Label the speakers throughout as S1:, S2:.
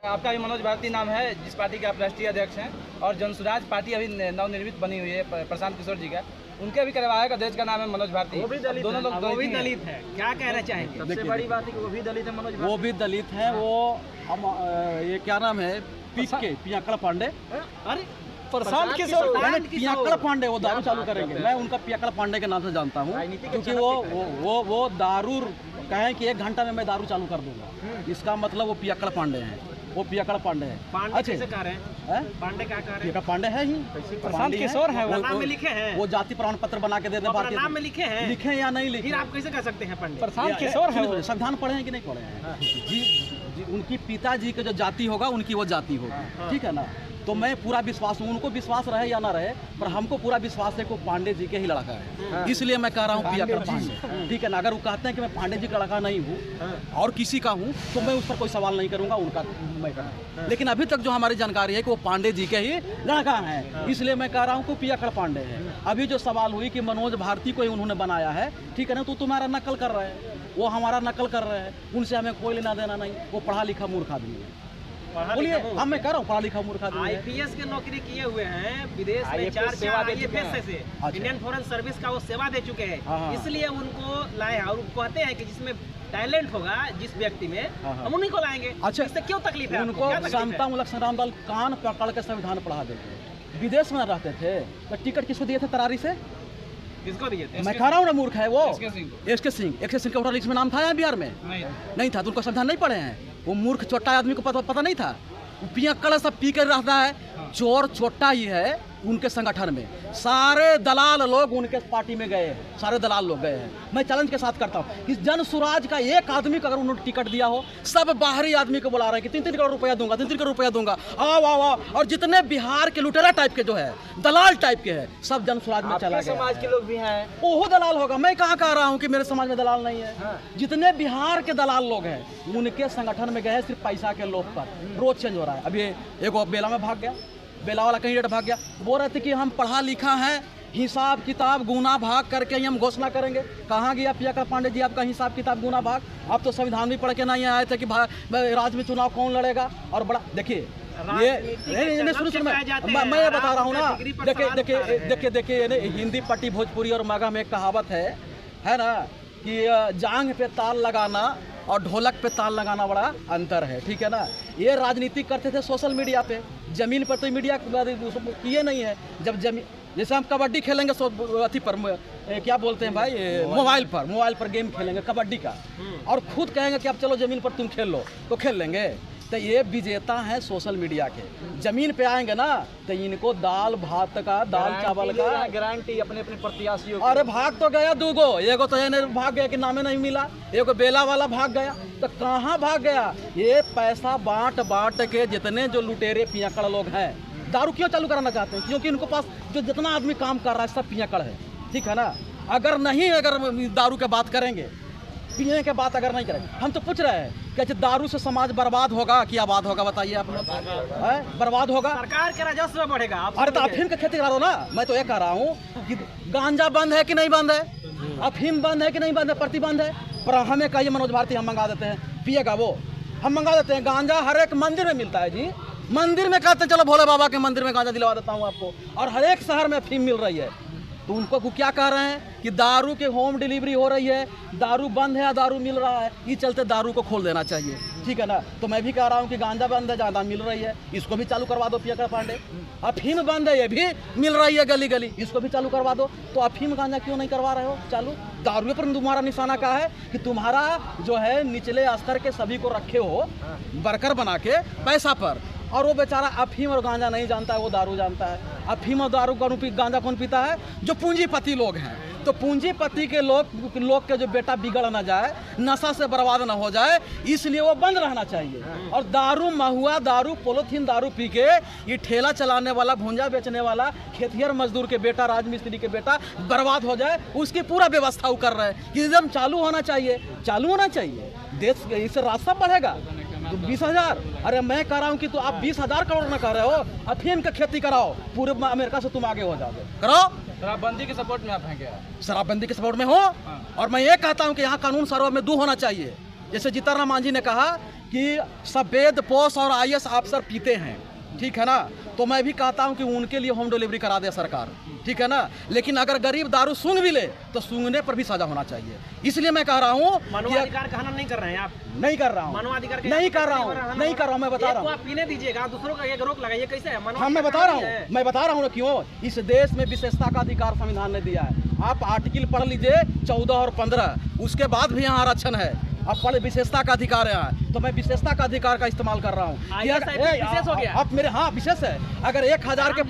S1: आपका भी मनोज भारती नाम है, जिस पार्टी के आप राष्ट्रीय अध्यक्ष हैं, और जनसुराज पार्टी अभी नवनिर्मित बनी हुई है प्रशांत किशोर जी का, उनके भी करवाएगा अध्यक्ष का नाम है मनोज भारती।
S2: वो भी दलित
S1: दोनों लोग
S2: वो भी दलित है। क्या कहना चाहेंगे? सबसे बड़ी बात है कि वो भी दलित है मनोज,
S3: वो भी दलित है। वो हम ये क्या नाम है, पियाकड़ पांडे,
S2: अरे
S3: प्रशांत किशोर पियाकड़ पांडे, वो दारू चालू करेंगे। मैं उनका पियाकड़ पांडे के नाम से जानता हूँ, क्योंकि वो दारू कहें कि 1 घंटा में मैं दारू चालू कर दूंगा, इसका मतलब वो पियाकड़ पांडे हैं। वो पियाकड़ पांडे हैं।
S2: अच्छा पांडे क्या कह रहे हैं?
S3: पांडे है ही,
S1: प्रशांत किशोर है।
S2: वो नाम में लिखे हैं,
S3: वो जाति प्रमाण पत्र बना के देते हैं।
S2: नाम में लिखे हैं,
S3: लिखे या नहीं लिखे,
S2: फिर आप कैसे कह सकते हैं पांडे?
S1: प्रशांत किशोर है।
S3: संविधान पढ़े हैं कि नहीं पढ़े हैं? जी, उनकी पिताजी का जो जाति होगा उनकी वो जाति होगी, ठीक है ना। तो मैं पूरा विश्वास हूँ, उनको विश्वास रहे या ना रहे, पर हमको पूरा विश्वास है कि वो पांडे जी के ही लड़का है, इसलिए मैं कह रहा हूँ पियाकड़ पांडे, ठीक है ना। अगर वो कहते हैं कि मैं पांडे जी का लड़का नहीं हूँ और किसी का हूँ, तो मैं उस पर कोई सवाल नहीं करूँगा, उनका मैं कहूँ। लेकिन अभी तक जो हमारी जानकारी है कि वो पांडे जी के ही लड़का है, इसलिए मैं कह रहा हूँ कि पियाकड़ पांडे है। अभी जो सवाल हुई कि मनोज भारती को ही उन्होंने बनाया है, ठीक है ना, तो तुम्हारा नकल कर रहे हैं, वो हमारा नकल कर रहे हैं, उनसे हमें कोई लेना देना नहीं। वो पढ़ा लिखा मूर्ख आदमी है। बोलिए, अब मैं कह रहा हूँ पढ़ा लिखा मूर्ख आदमी है।
S2: आईपीएस की नौकरी किए हुए हैं, विदेश में 4 IAS से इंडियन फॉरेन सर्विस का वो सेवा दे चुके हैं, इसलिए उनको लाए हैं। और कहते हैं कि जिसमें टैलेंट होगा जिस व्यक्ति में, हम उन्हीं को लाएंगे।
S3: अच्छा,
S2: इससे क्यों तकलीफ है?
S3: उनको समता मूलक संग्राम दल कान पकड़ के संविधान पढ़ा देते। विदेश में रहते थे तो टिकट किसको दिए थे? तरारी से
S2: किसको दिए थे?
S3: मैं कह रहा हूँ ना, मूर्ख है वो।
S1: एसके
S3: सिंह का वोटर लिस्ट में नाम था यहाँ बिहार में? नहीं था, तो उनको संविधान नहीं पढ़े हैं। वो मूर्ख छोटा आदमी को पता नहीं था। पियक्कड़ सब पी कर रहता है, चोर छोटा ही है उनके संगठन में। सारे दलाल लोग उनके पार्टी में गए हैं, सारे दलाल लोग गए हैं। मैं चैलेंज के साथ करता हूँ, इस जन सुराज का एक आदमी को अगर उन्होंने टिकट दिया हो, सब बाहरी आदमी को बुला रहे हैं कि 3-3 करोड़ रुपया दूंगा, 3-3 करोड़ रुपया दूंगा, आओ आओ आओ। और जितने बिहार के लुटेरा टाइप के जो है, दलाल टाइप के हैं, सब जन सुराज में चला गया।
S2: समाज के लोग भी हैं,
S3: वो दलाल होगा। मैं कहाँ कह रहा हूँ कि मेरे समाज में दलाल नहीं है। जितने बिहार के दलाल लोग हैं उनके संगठन में गए हैं, सिर्फ पैसा के लोभ पर। रोज चेंज हो रहा है। अभी एक बेला में भाग गया, बेला वाला कैंडिडेट भाग गया, बोल रहे थे कि हम पढ़ा लिखा है, हिसाब किताब गुना भाग करके ही हम घोषणा करेंगे। कहाँ गया पियाकड़ पांडे जी आपका हिसाब किताब गुना भाग? आप तो संविधान भी पढ़ के नहीं आए थे कि राज्य में चुनाव कौन लड़ेगा। और बड़ा देखिए, ये सुनो मैं ये बता रहा हूँ ना, देखिए हिंदी पट्टी भोजपुरी और मगह में एक कहावत है ना, कि जांग पे ताल लगाना और ढोलक पे ताल लगाना बड़ा अंतर है, ठीक है ना। ये राजनीति करते थे सोशल मीडिया पे, जमीन पर तो मीडिया किए नहीं है। जब जमीन, जैसे हम कबड्डी खेलेंगे अथी पर, क्या बोलते हैं भाई, मोबाइल पर गेम खेलेंगे कबड्डी का, और खुद कहेंगे कि अब चलो जमीन पर तुम खेल लो, तो खेल लेंगे। तो ये विजेता हैं सोशल मीडिया के। जमीन पे आएंगे ना तो इनको दाल भात का, दाल चावल का
S1: गारंटी अपने प्रत्याशियों।
S3: अरे भाग तो गया दूगो, एगो तो ये भाग गया कि नामे नहीं मिला, एगो बेला वाला भाग गया। तो कहाँ भाग गया? ये पैसा बांट के जितने जो लुटेरे पियक्कड़ लोग हैं, दारू क्यों चालू कराना चाहते हैं? क्योंकि उनको पास जो जितना आदमी काम कर रहा है सब पियक्कड़ है, ठीक है ना। अगर दारू के बात करेंगे, पीने के बात अगर नहीं करें, हम तो पूछ रहे हैं कि दारू से समाज बर्बाद होगा कि आबाद होगा? बताइए आप लोग। बर्बाद होगा,
S2: सरकार का राजस्व बढ़ेगा।
S3: अरे तो अफीम की खेती करा दो ना। मैं तो ये कह रहा हूँ कि गांजा बंद है कि नहीं बंद है, अफीम बंद है कि नहीं बंद है, प्रतिबंध है। पर हमें कहिए मनोज भारती, हम मंगा देते हैं, पिएगा वो, हम मंगा देते हैं। गांजा हर एक मंदिर में मिलता है जी, मंदिर में कहते हैं चलो भोले बाबा के मंदिर में गांजा दिलवा देता हूँ आपको, और हर एक शहर में अफीम मिल रही है। तो उनको क्या कह रहे हैं कि दारू के होम डिलीवरी हो रही है, दारू बंद है या दारू मिल रहा है, इस चलते दारू को खोल देना चाहिए, ठीक है ना। तो मैं भी कह रहा हूँ कि गांजा बंद है, गांजा मिल रही है, इसको भी चालू करवा दो पियक्कड़ पांडे। अफीम बंद है, ये भी मिल रही है गली गली, इसको भी चालू करवा दो। तो अफीम गांजा क्यों नहीं करवा रहे हो चालू? दारू पर तुम्हारा निशाना क्या है कि तुम्हारा जो है निचले स्तर के सभी को रखे हो वर्कर बना के पैसा पर, और वो बेचारा अफीम और गांजा नहीं जानता है, वो दारू जानता है। अफीम और दारू गांजा कौन पीता है? जो पूंजीपति लोग हैं। तो पूंजीपति के लोग के जो बेटा बिगड़ ना जाए, नशा से बर्बाद ना हो जाए, इसलिए वो बंद रहना चाहिए। और दारू, महुआ दारू, पोलोथीन दारू पी के ये ठेला चलाने वाला, भूंजा बेचने वाला, खेतिहर मजदूर के बेटा, राजमिस्त्री के बेटा बर्बाद हो जाए, उसकी पूरा व्यवस्था वो कर रहे हैं। एकदम चालू होना चाहिए, देश इससे रास्ता बढ़ेगा। तो 20,000, अरे मैं कह रहा हूँ कि तो आप 20,000 करोड़ में कह रहे हो, अफीम की खेती कराओ, पूरे अमेरिका से तुम आगे हो जाओगे, कराओ।
S1: शराबबंदी के सपोर्ट में आप हैं क्या?
S3: शराबबंदी के सपोर्ट में हो। और मैं ये कहता हूँ कि यहाँ कानून सर्वमय होना चाहिए। जैसे जीतन राम मांझी ने कहा कि सफेद पोस्ट और IAS अफसर पीते हैं, ठीक है ना, तो मैं भी कहता हूं कि उनके लिए होम डिलीवरी करा दे सरकार, ठीक है ना। लेकिन अगर गरीब दारू सूंघ भी ले तो सूंघने पर भी सजा होना चाहिए। इसलिए मैं कह रहा हूं,
S2: मानवाधिकार का हनन नहीं कर रहे हैं आप?
S3: नहीं कर रहा हूं,
S2: मानवाधिकार
S3: नहीं कर रहा हूं, मैं बता रहा हूं।
S2: आप पीने दीजिएगा, दूसरों का एक रोक लगाइए, कैसे है?
S3: हाँ, मैं बता रहा हूँ क्यों। इस देश में विशेषता का अधिकार संविधान ने दिया है। आप आर्टिकल पढ़ लीजिए 14 और 15, उसके बाद भी यहाँ आरक्षण है। अब पढ़े विशेषता का अधिकार है, तो मैं विशेषता का अधिकार का इस्तेमाल कर रहा हूँ।
S2: विशेष हो गया
S3: अब मेरे, हाँ विशेष है। अगर 1000 के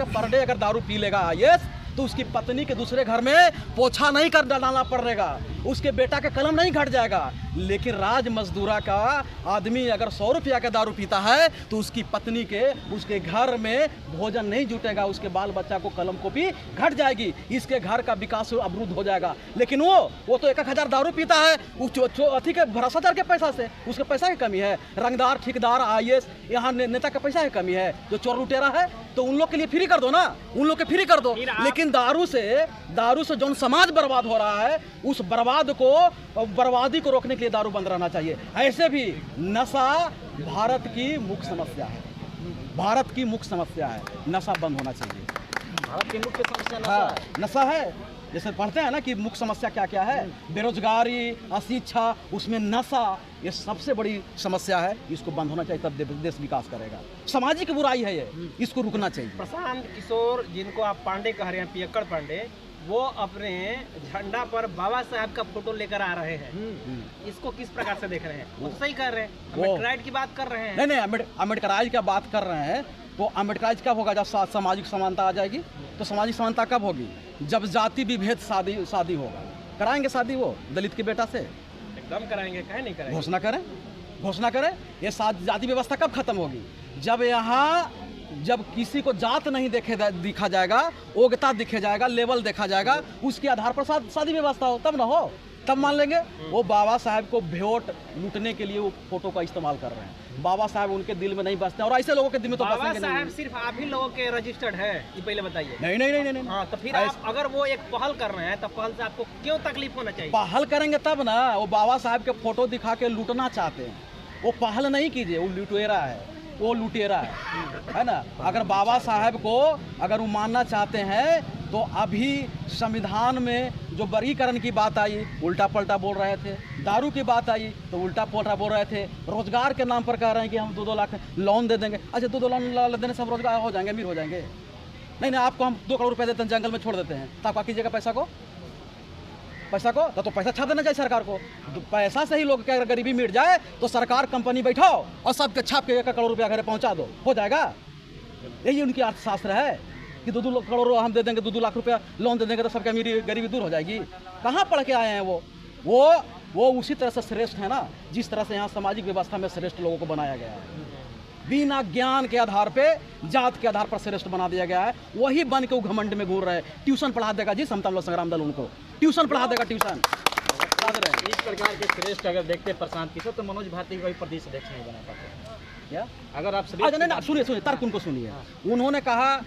S3: पर डे अगर दारू पी लेगा IAS, तो उसकी पत्नी के दूसरे घर में पोछा नहीं कर डालना पड़ेगा, उसके बेटा के कलम नहीं घट जाएगा। लेकिन राज मजदूरा का आदमी अगर 100 रुपया का दारू पीता है तो उसकी पत्नी के उसके घर में भोजन नहीं जुटेगा, उसके बाल बच्चा को कलम कॉपी घट जाएगी, इसके घर का विकास अवरुद्ध हो जाएगा। लेकिन वो तो 1000 दारू पीता है, अथी के भ्रष्टाचार के पैसा से, उसके पैसा की कमी है। रंगदार, ठेकेदार, IAS यहाँ नेता का पैसा की कमी है। जो चोर लुटेरा है तो उन लोग के लिए फ्री कर दो ना, उन लोग के फ्री कर दो। लेकिन दारू से जो समाज बर्बाद हो रहा है, उस बर्बादी को रोकने के लिए दारू बंद रहना चाहिए। ऐसे भी नशा भारत की मुख्य समस्या है, भारत की मुख्य समस्या है, नशा बंद होना चाहिए।
S2: भारत की मुख्य समस्या
S3: हाँ, नशा है। जैसे पढ़ते हैं ना कि मुख्य समस्या क्या क्या है, बेरोजगारी, अशिक्षा, उसमें नशा, ये सबसे बड़ी समस्या है। इसको बंद होना चाहिए, तब देश विकास करेगा। सामाजिक बुराई है ये, इसको रुकना चाहिए।
S2: प्रशांत किशोर, जिनको आप पांडे कह रहे हैं, पियक्कड़ पांडे, वो अपने झंडा पर बाबा साहब का फोटो लेकर आ रहे हैं। इसको किस प्रकार से देख रहे हैं? वो तो सही कर रहे हैं, अम्बेडकराइट की बात कर रहे हैं।
S3: नहीं, अम्बेडकराइट की बात कर रहे हैं। तो अम्बेडकराइट कब होगा? जब सामाजिक समानता आ जाएगी। तो सामाजिक समानता कब होगी? जब जाति विभेद शादी होगा। कराएंगे शादी वो दलित के बेटा से?
S2: एकदम कराएंगे, कहे नहीं कराएंगे।
S3: घोषणा करें। ये जाति व्यवस्था कब खत्म होगी? जब किसी को जात नहीं दिखा जाएगा, योग्यता दिखे जाएगा, लेवल देखा जाएगा, उसके आधार पर शादी व्यवस्था हो, तब ना हो, तब मान लेंगे। वो बाबा साहब को वोट लूटने के लिए वो फोटो का इस्तेमाल कर रहे हैं। बाबा साहब उनके दिल में नहीं बसते, और ऐसे लोगों के दिल में तो बसेंगे नहीं।
S2: बाबा साहब सिर्फ आप ही लोगों के रजिस्टर्ड है, ये पहले बताइए।
S3: नहीं।
S2: हाँ, तो फिर आप अगर वो एक पहल कर रहे हैं, तो पहल से आपको क्यों तकलीफ होना चाहिए?
S3: पहल करेंगे तब ना। वो बाबा साहब के फोटो दिखा के लूटना चाहते हैं, वो पहल नहीं कीजिए। वो लुटेरा है ना। अगर बाबा साहब को अगर वो मानना चाहते हैं, तो अभी संविधान में जो वर्गीकरण की बात आई, उल्टा पलटा बोल रहे थे। दारू की बात आई तो उल्टा पलटा बोल रहे थे। रोजगार के नाम पर कह रहे हैं कि हम 2-2 लाख लोन दे देंगे। अच्छा, 2-2 लोन देने से हम रोजगार हो जाएंगे, अमीर हो जाएंगे? नहीं, आपको हम 2 करोड़ रुपए देते हैं, जंगल में छोड़ देते हैं, तो आप क्या कीजिएगा पैसा को? तो पैसा छाप देना चाहिए सरकार को। पैसा से ही लोग क्या, अगर गरीबी मिट जाए तो सरकार कंपनी बैठाओ और सबके छाप के 1 करोड़ रुपया घर पहुंचा दो, हो जाएगा। यही उनकी अर्थशास्त्र है कि 2-2 करोड़ हम दे देंगे, 2-2 लाख रुपया लोन दे देंगे तो सबकी गरीबी दूर हो जाएगी। कहाँ पढ़ के आए हैं वो उसी तरह से श्रेष्ठ है ना, जिस तरह से यहाँ सामाजिक व्यवस्था में श्रेष्ठ लोगों को बनाया गया है। बिना ज्ञान के आधार पे, जात के आधार पर श्रेष्ठ बना दिया गया है। वही बन के वो घमंड में घूर रहे हैं। ट्यूशन पढ़ा देगा जी समता लोक संग्राम दल, उनको ट्यूशन पढ़ा देगा।
S4: इस प्रकार के श्रेष्ठ अगर देखते प्रशांत किशोर, तो मनोज भारती को प्रदेश अध्यक्ष नहीं बना पाते क्या? अगर आप
S3: सुनिए तर्क उनको सुनिए। उन्होंने कहा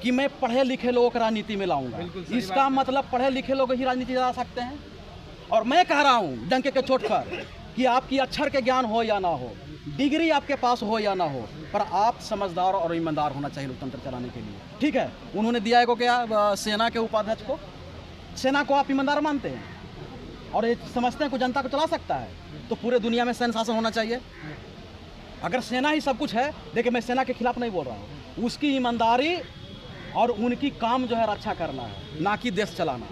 S3: कि मैं पढ़े लिखे लोगों को राजनीति में लाऊंगा। इसका मतलब पढ़े लिखे लोग ही राजनीति ला सकते हैं? और मैं कह रहा हूँ डंके के चोट पर कि आपकी अक्षर के ज्ञान हो या ना हो, डिग्री आपके पास हो या ना हो, पर आप समझदार और ईमानदार होना चाहिए लोकतंत्र चलाने के लिए, ठीक है। उन्होंने दिया है को क्या, सेना के उपाध्यक्ष को। सेना को आप ईमानदार मानते हैं और ये समझते हैं को जनता को चला सकता है, तो पूरे दुनिया में सैन्य शासन होना चाहिए। अगर सेना ही सब कुछ है, देखिए मैं सेना के खिलाफ नहीं बोल रहा हूँ, उसकी ईमानदारी और उनकी काम जो है रक्षा करना है, ना कि देश चलाना।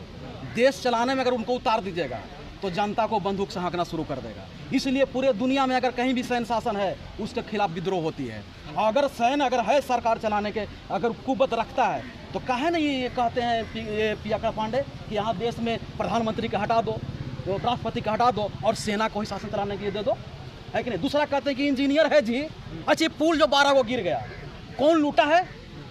S3: देश चलाने में अगर उनको उतार दीजिएगा तो जनता को बंदूक से हाँकना शुरू कर देगा। इसलिए पूरे दुनिया में अगर कहीं भी सैन्य शासन है, उसके खिलाफ विद्रोह होती है। अगर सैन्य अगर है सरकार चलाने के, अगर कुव्वत रखता है, तो काहे नहीं ये कहते हैं ये पियक्कड़ पांडे कि यहाँ देश में प्रधानमंत्री का हटा दो, राष्ट्रपति का हटा दो और सेना को ही शासन चलाने के लिए दे दो, है कि नहीं। दूसरा कहते हैं कि इंजीनियर है जी, अच्छी पुल जो 12 वो गिर गया, कौन लूटा है?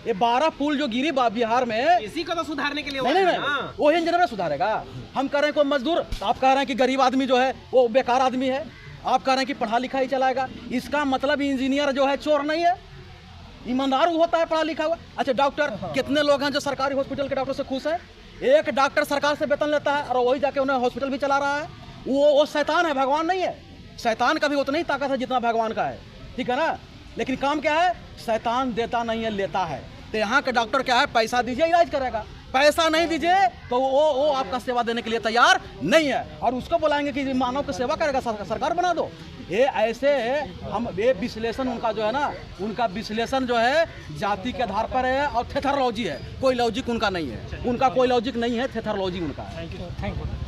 S3: ये 12 पुल जो गिरी बिहार में,
S2: इसी को तो सुधारने के लिए
S3: नहीं, वो इंजीनियर सुधारेगा। हम कह रहे हैं कोई मजदूर, आप कह रहे हैं कि गरीब आदमी जो है वो बेकार आदमी है, आप कह रहे हैं कि पढ़ा लिखा ही चलाएगा। इसका मतलब इंजीनियर जो है चोर नहीं है, ईमानदार होता है, पढ़ा लिखा हुआ। अच्छा, डॉक्टर कितने लोग हैं जो सरकारी हॉस्पिटल के डॉक्टर से खुश है? एक डॉक्टर सरकार से वेतन लेता है और वही जाके उन्हें हॉस्पिटल भी चला रहा है। वो शैतान है, भगवान नहीं है। शैतान का भी उतना ही ताकत है जितना भगवान का है, ठीक है ना। लेकिन काम क्या है, शैतान देता नहीं है, लेता है। तो यहाँ का डॉक्टर क्या है, पैसा दीजिए इलाज करेगा, पैसा नहीं दीजिए तो वो आपका सेवा देने के लिए तैयार नहीं है, और उसको बुलाएंगे कि मानव की सेवा करेगा, सरकार बना दो। ये ऐसे हम ये विश्लेषण उनका जो है ना, उनका विश्लेषण जो है जाति के आधार पर है और थेथरोलॉजी है, कोई लॉजिक उनका नहीं है, उनका कोई लॉजिक नहीं है, थेथरोलॉजी उनका है।
S4: Thank you.